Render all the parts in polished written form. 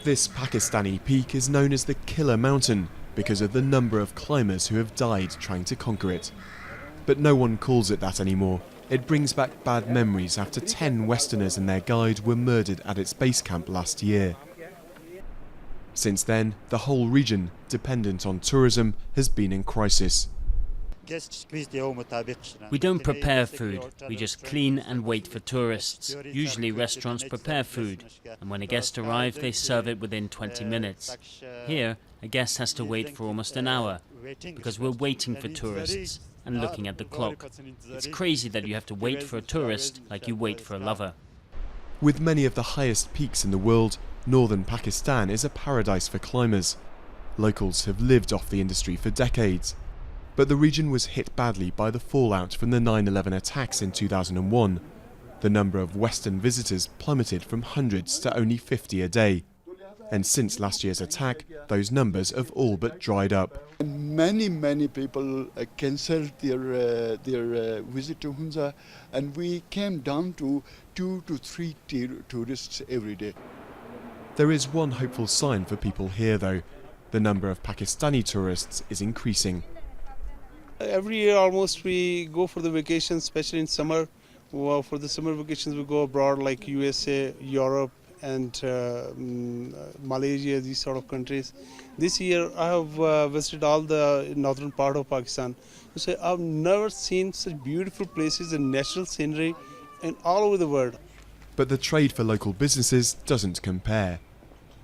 This Pakistani peak is known as the Killer Mountain because of the number of climbers who have died trying to conquer it. But no one calls it that anymore. It brings back bad memories after 10 Westerners and their guide were murdered at its base camp last year. Since then, the whole region, dependent on tourism, has been in crisis. We don't prepare food, we just clean and wait for tourists. Usually restaurants prepare food, and when a guest arrives they serve it within 20 minutes. Here, a guest has to wait for almost an hour, because we're waiting for tourists and looking at the clock. It's crazy that you have to wait for a tourist like you wait for a lover. With many of the highest peaks in the world, northern Pakistan is a paradise for climbers. Locals have lived off the industry for decades. But the region was hit badly by the fallout from the 9/11 attacks in 2001. The number of Western visitors plummeted from hundreds to only 50 a day. And since last year's attack, those numbers have all but dried up. Many people cancelled their visit to Hunza, and we came down to 2 to 3 tourists every day. There is one hopeful sign for people here though. The number of Pakistani tourists is increasing. Every year almost we go for the vacations, especially in summer. Well, for the summer vacations we go abroad like USA, Europe and Malaysia, these sort of countries. This year I have visited all the northern part of Pakistan. So I've never seen such beautiful places and natural scenery and all over the world. But the trade for local businesses doesn't compare.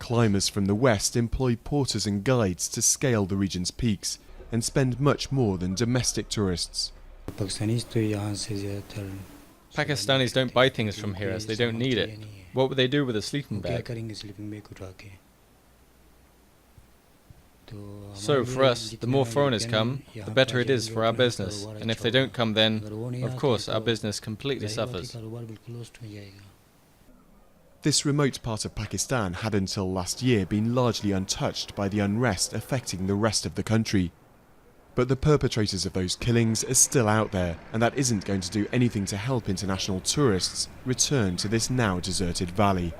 Climbers from the west employ porters and guides to scale the region's peaks and spend much more than domestic tourists. Pakistanis don't buy things from here as they don't need it. What would they do with a sleeping bag? So for us, the more foreigners come, the better it is for our business. And if they don't come then, of course, our business completely suffers. This remote part of Pakistan had until last year been largely untouched by the unrest affecting the rest of the country. But the perpetrators of those killings are still out there, and that isn't going to do anything to help international tourists return to this now deserted valley.